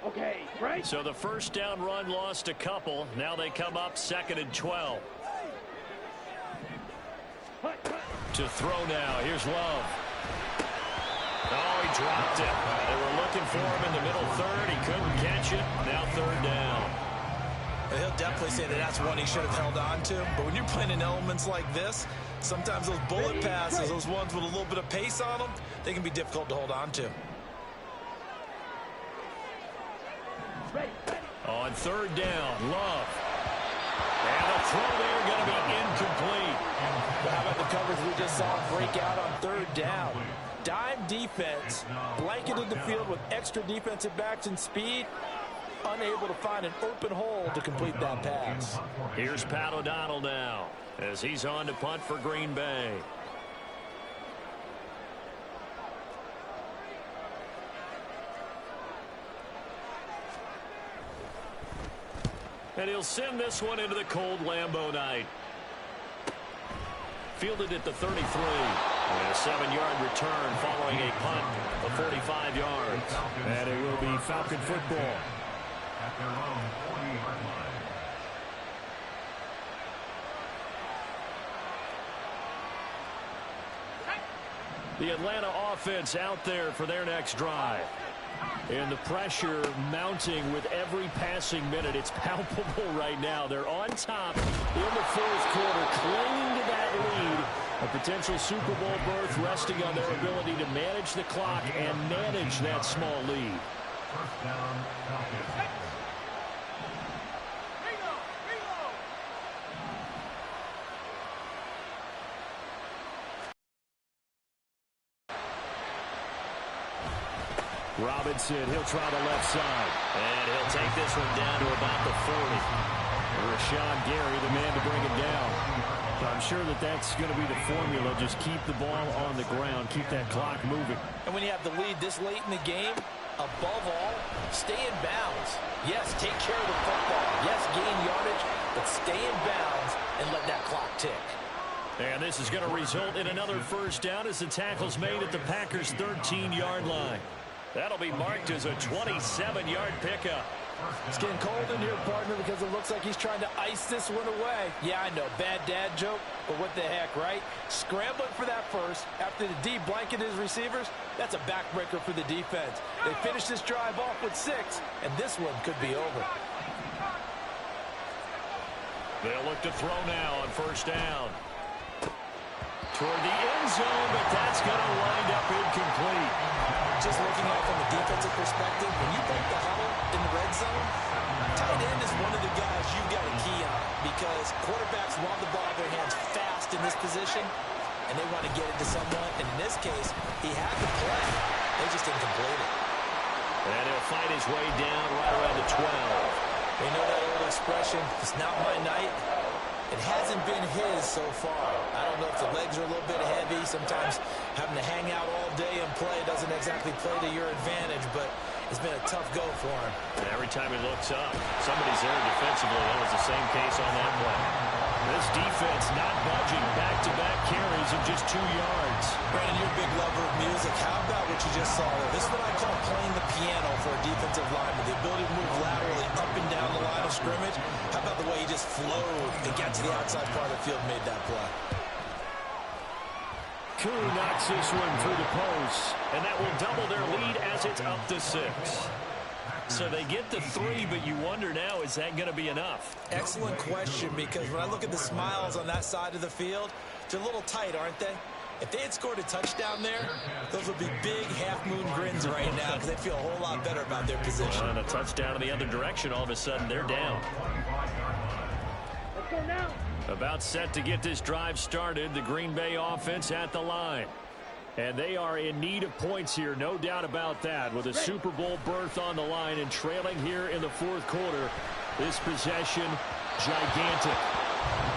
Okay, right. So the 1st down run lost a couple. Now they come up 2nd and 12. Hut, hut. To throw now. Here's Love. Oh, he dropped it. They were looking for him in the middle 3rd. He couldn't catch it. Now 3rd down. And he'll definitely say that that's one he should have held on to. But when you're playing in elements like this, sometimes those bullet passes, those ones with a little bit of pace on them, they can be difficult to hold on to. On third down, Love. And the throw there going to be incomplete. How about the coverage we just saw break out on third down? Dime defense, blanketed the field with extra defensive backs and speed, unable to find an open hole to complete that pass. Here's Pat O'Donnell now as he's on to punt for Green Bay. And he'll send this one into the cold Lambeau night. Fielded at the 33. And a 7-yard return following a punt of 45 yards. And it will be Falcon football. At their own 40-yard line. The Atlanta offense out there for their next drive. And the pressure mounting with every passing minute. It's palpable right now. They're on top in the fourth quarter, clinging to that lead. A potential Super Bowl berth resting on their ability to manage the clock and manage that small lead. First down, Falcons. Robinson, he'll try the left side. And he'll take this one down to about the 40. Rashawn Gary, the man to bring him down. So I'm sure that that's going to be the formula. Just keep the ball on the ground. Keep that clock moving. And when you have the lead this late in the game, above all, stay in bounds. Yes, take care of the football. Yes, gain yardage, but stay in bounds and let that clock tick. And this is going to result in another first down as the tackle's made at the Packers' 13-yard line. That'll be marked as a 27-yard pickup. It's getting cold in here, partner, because it looks like he's trying to ice this one away. Yeah, I know, bad dad joke, but what the heck, right? Scrambling for that first after the D blanketed his receivers, that's a backbreaker for the defense. They finish this drive off with 6, and this one could be over. They'll look to throw now on first down. Toward the end zone, but that's going to wind up incomplete. Just looking at it from a defensive perspective, when you break the huddle in the red zone, tight end is one of the guys you've got a key on because quarterbacks want the ball in their hands fast in this position, and they want to get it to someone. And in this case, he had the play. They just didn't complete it. And he'll fight his way down right around the 12. You know that old expression, it's not my night. It hasn't been his so far. I don't know if the legs are a little bit heavy. Sometimes having to hang out all day and play doesn't exactly play to your advantage, but it's been a tough go for him. And every time he looks up, somebody's there defensively. That was the same case on that play. This defense not budging. Back-to-back carries of just 2 yards. Brandon, you're a big lover of music. How about what you just saw there? This is what I call playing the piano for a defensive lineman. The ability to move laterally up and down the line of scrimmage. How about the way he just flowed and got to the outside part of the field and made that play? Koo knocks this one through the post, and that will double their lead as it's up to 6. So they get the 3, but you wonder now, is that going to be enough? Excellent question, because when I look at the smiles on that side of the field, they're a little tight, aren't they? If they had scored a touchdown there, those would be big half-moon grins right now because they feel a whole lot better about their position. And a touchdown in the other direction, all of a sudden they're down. Let's go now. About set to get this drive started, the Green Bay offense at the line. And they are in need of points here, no doubt about that, with a Super Bowl berth on the line and trailing here in the fourth quarter. This possession, gigantic.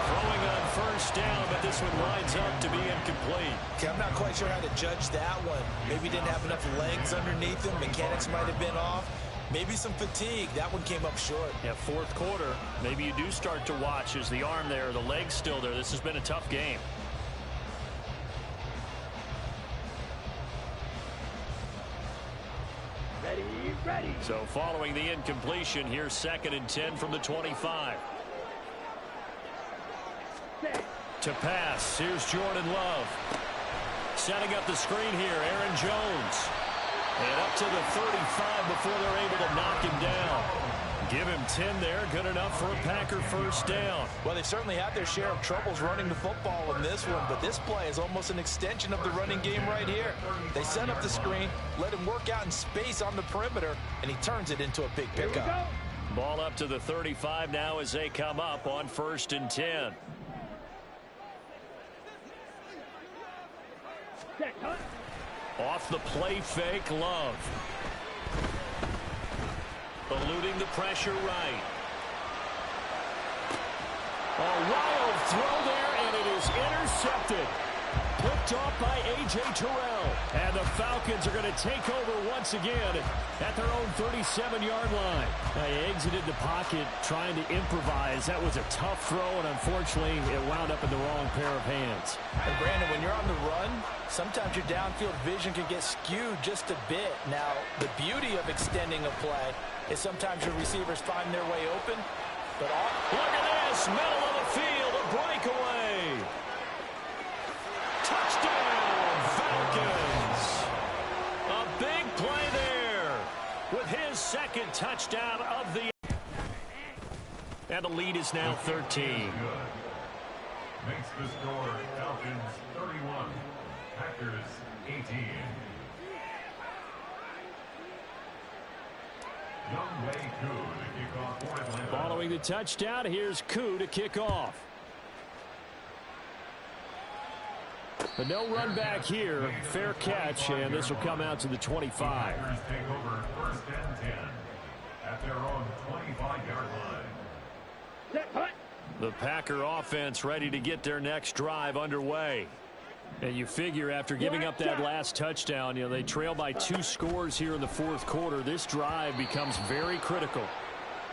Throwing on first down, but this one lines up to be incomplete. Okay, I'm not quite sure how to judge that one. Maybe he didn't have enough legs underneath him. Mechanics might have been off. Maybe some fatigue. That one came up short. Yeah, fourth quarter, maybe you do start to watch as the arm there, the leg's still there. This has been a tough game. Ready. So following the incompletion, here's 2nd and 10 from the 25. Set. To pass, here's Jordan Love. Setting up the screen here, Aaron Jones. And up to the 35 before they're able to knock him down. Give him 10 there. Good enough for a Packer first down. Well, they certainly had their share of troubles running the football in this one, but this play is almost an extension of the running game right here. They set up the screen, let him work out in space on the perimeter, and he turns it into a big pickup. Ball up to the 35 now as they come up on 1st and 10. Off the play fake, Love. Eluding the pressure right. A wild throw there, and it is intercepted. Picked off by A.J. Terrell. And the Falcons are going to take over once again at their own 37-yard line. They exited the pocket trying to improvise. That was a tough throw, and unfortunately, it wound up in the wrong pair of hands. And Brandon, when you're on the run, sometimes your downfield vision can get skewed just a bit. Now, the beauty of extending a play is sometimes your receivers find their way open. But look at this, middle of the field, a breakaway. Touchdown, Falcons. A big play there with his second touchdown of the. And the lead is now 13. Makes the score Falcons 31, Packers 18. Following the touchdown, here's Koo to kick off. But no run back here. Fair catch, and this will come out to the 25. Packers take over 1st and 10 at their own 25-yard line. The Packer offense ready to get their next drive underway. And you figure after giving up that last touchdown, they trail by 2 scores here in the 4th quarter. This drive becomes very critical.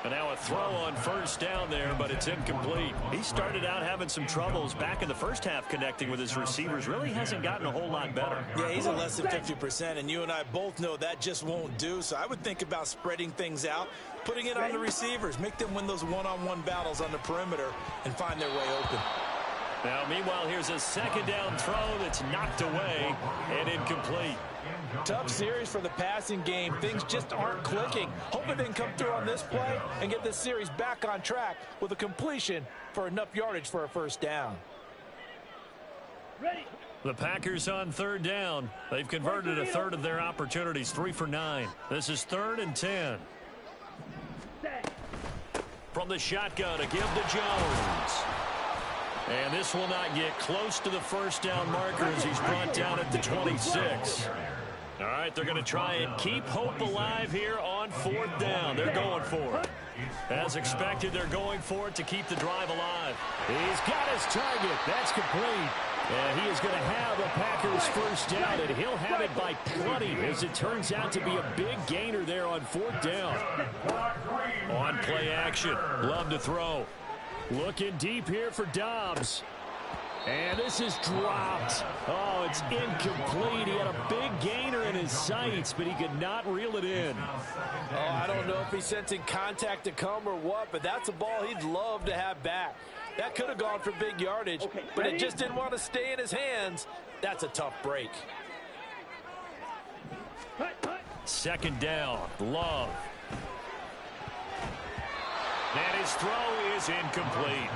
And now a throw on 1st down there, but it's incomplete. He started out having some troubles back in the first half connecting with his receivers. Really hasn't gotten a whole lot better. Yeah, he's at less than 50%, and you and I both know that just won't do. So I would think about spreading things out, putting it on the receivers, make them win those one-on-one battles on the perimeter and find their way open. Now, meanwhile, here's a 2nd down throw that's knocked away and incomplete. Tough series for the passing game. Things just aren't clicking. Hoping they can come through on this play and get this series back on track with a completion for enough yardage for a 1st down. Ready. The Packers on 3rd down. They've converted a third of their opportunities, 3 for 9. This is 3rd and 10. From the shotgun, a give to Jones. And this will not get close to the 1st down marker as he's brought down at the 26. All right, they're going to try and keep hope alive here on 4th down. They're going for it. As expected, they're going for it to keep the drive alive. He's got his target. That's complete. And he is going to have a Packers 1st down, and he'll have it by plenty as it turns out to be a big gainer there on 4th down. On play action. Love to throw. Looking deep here for Dobbs. And this is dropped. Oh, it's incomplete. He had a big gainer in his sights, but he could not reel it in. Oh, I don't know if he's sensing contact to come or what, but that's a ball he'd love to have back. That could have gone for big yardage, but it just didn't want to stay in his hands. That's a tough break. 2nd down, Love. And his throw is incomplete.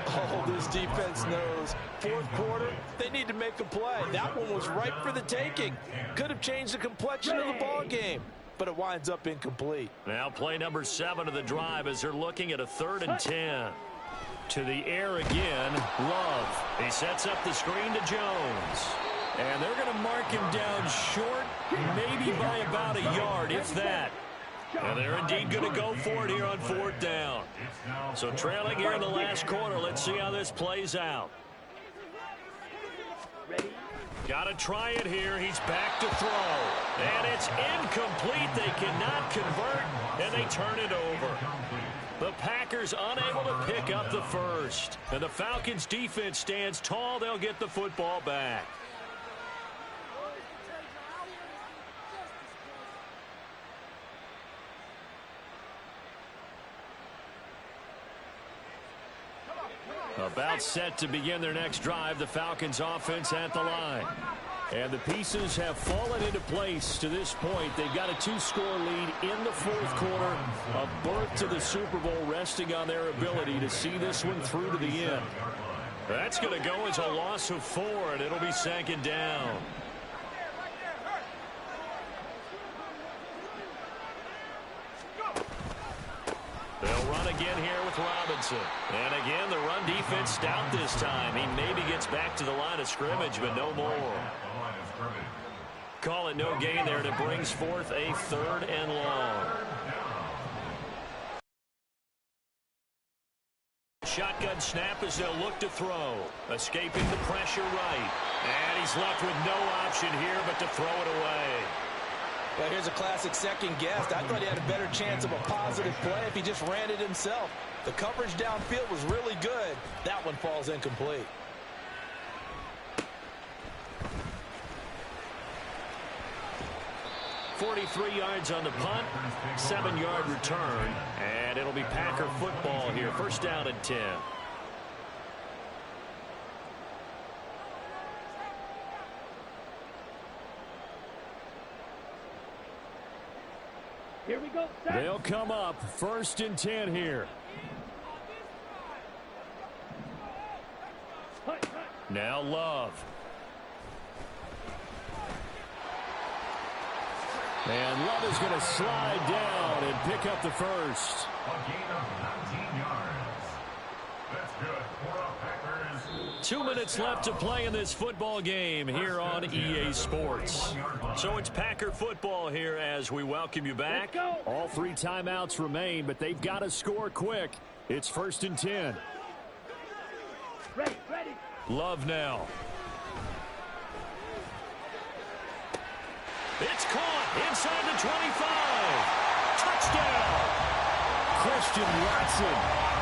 Oh, this defense knows. 4th quarter, they need to make a play. That one was ripe for the taking. Could have changed the complexion of the ball game, but it winds up incomplete. Now play number 7 of the drive as they're looking at a 3rd and 10. To the air again, Love. He sets up the screen to Jones. And they're going to mark him down short, maybe by about a yard, if that. And they're indeed going to go for it here on 4th down. So trailing here in the last quarter. Let's see how this plays out. Got to try it here. He's back to throw. And it's incomplete. They cannot convert, and they turn it over. The Packers unable to pick up the 1st. And the Falcons defense stands tall. They'll get the football back. About set to begin their next drive, the Falcons offense at the line. And the pieces have fallen into place to this point. They've got a 2-score lead in the fourth quarter. A berth to the Super Bowl resting on their ability to see this one through to the end. That's going to go as a loss of 4, and it'll be second down. They'll run again here with Robinson. And again, the run defense stout this time. He maybe gets back to the line of scrimmage, but no more. Call it no gain there, and it brings forth a 3rd and long. Shotgun snap as they'll look to throw. Escaping the pressure right. And he's left with no option here but to throw it away. Well, here's a classic second guess. I thought he had a better chance of a positive play if he just ran it himself. The coverage downfield was really good. That one falls incomplete. .43 yards on the punt, 7-yard return, and it'll be Packer football here. First down and 10. Here we go. Set. They'll come up 1st and 10 here. Now Love. And Love is going to slide down and pick up the first. A gain of 19 yards. That's good for the Packers. 2 minutes left to play in this football game here on EA Sports. So it's Packer football here as we welcome you back. All 3 timeouts remain, but they've got to score quick. It's 1st and 10. Ready, ready. Love now. It's caught inside the 25. Touchdown. Christian Watson.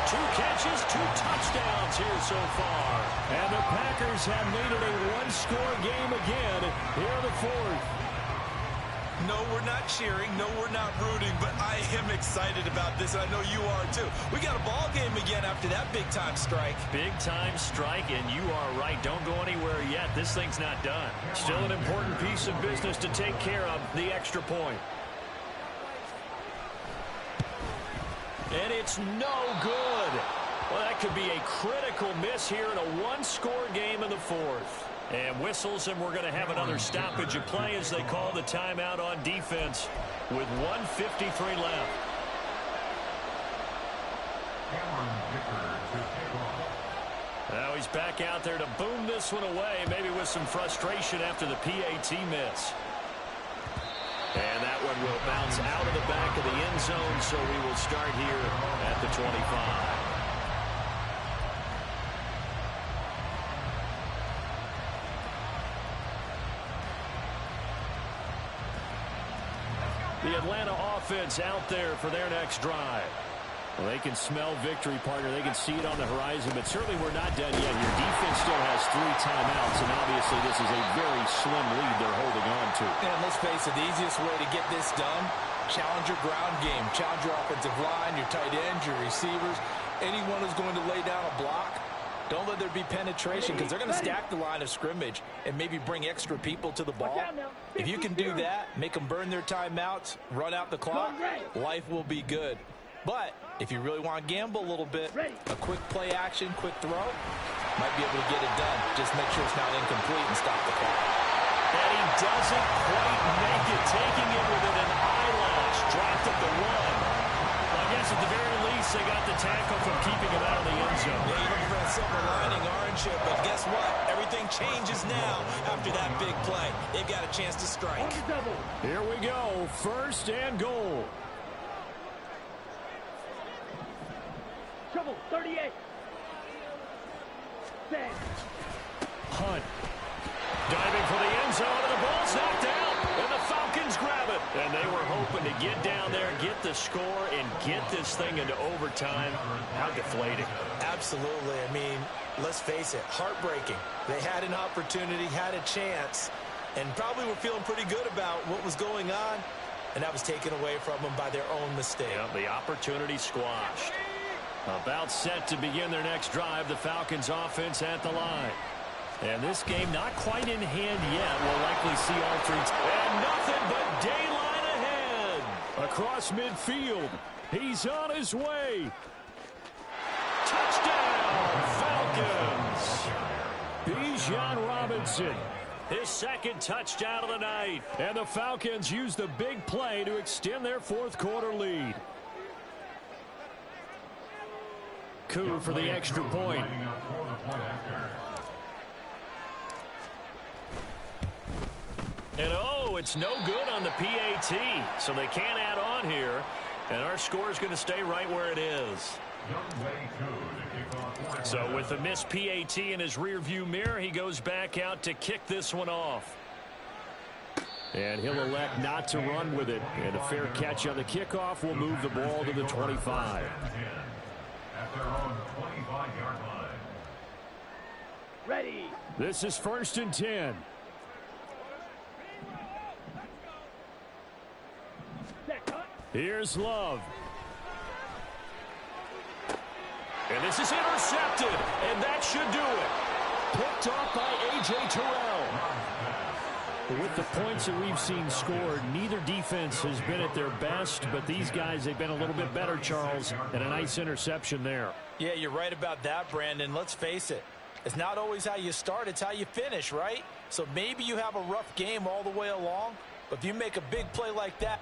2 catches, 2 touchdowns here so far. And the Packers have made it a 1-score game again here in the 4th. No, we're not cheering. No, we're not rooting. But I am excited about this, and I know you are too. We got a ball game again after that big-time strike. Big-time strike, and you are right. Don't go anywhere yet. This thing's not done. Still an important piece of business to take care of, the extra point. And it's no good. Well, that could be a critical miss here in a 1-score game in the 4th. And whistles, and we're going to have another stoppage of play as they call the timeout on defense with 1:53 left. Now he's back out there to boom this one away, maybe with some frustration after the PAT miss. And that one will bounce out of the back of the end zone, so we will start here at the 25. The Atlanta offense out there for their next drive. Well, they can smell victory, partner. They can see it on the horizon, but certainly we're not done yet here. Defense still has 3 timeouts, and obviously this is a very slim lead they're holding on to. And let's face it, the easiest way to get this done, challenge your ground game. Challenge your offensive line, your tight ends, your receivers. Anyone who's going to lay down a block, don't let there be penetration because they're going to stack the line of scrimmage and maybe bring extra people to the ball. If you can do that, make them burn their timeouts, run out the clock, life will be good. But if you really want to gamble a little bit, a quick play action, quick throw, might be able to get it done. Just make sure it's not incomplete and stop the clock. And he doesn't quite make it, taking it within an eyelash, dropped at the 1. I guess at the very least, they got the tackle from keeping him out of the end zone. Yeah, you're looking for a silver lining, aren't you? But guess what? Everything changes now after that big play. They've got a chance to strike. Here we go. 1st and goal. Trouble, 38. Set. Hunt. Diving for the end zone, and the ball's knocked out. And the Falcons grab it. And they were hoping to get down there, get the score, and get this thing into overtime. How deflating. Absolutely. I mean, let's face it, heartbreaking. They had an opportunity, had a chance, and probably were feeling pretty good about what was going on, and that was taken away from them by their own mistake. Yep, the opportunity squashed. About set to begin their next drive, the Falcons offense at the line. And this game not quite in hand yet. We'll likely see all three. And nothing but daylight ahead. Across midfield. He's on his way. Touchdown, Falcons. Bijan Robinson. His second touchdown of the night. And the Falcons use the big play to extend their fourth quarter lead. Coup for the extra point. And oh, it's no good on the PAT. So they can't add on here. And our score is going to stay right where it is. So with the missed PAT in his rearview mirror, he goes back out to kick this one off. And he'll elect not to run with it. And a fair catch on the kickoff will move the ball to the 25. At their own 25-yard line. Ready. This is 1st and 10. Here's Love. And this is intercepted. And that should do it. Picked off by A.J. Terrell. With the points that we've seen scored, neither defense has been at their best, but these guys, they've been a little bit better, Charles, and a nice interception there. Yeah, you're right about that, Brandon. Let's face it. It's not always how you start, it's how you finish, right? So maybe you have a rough game all the way along, but if you make a big play like that,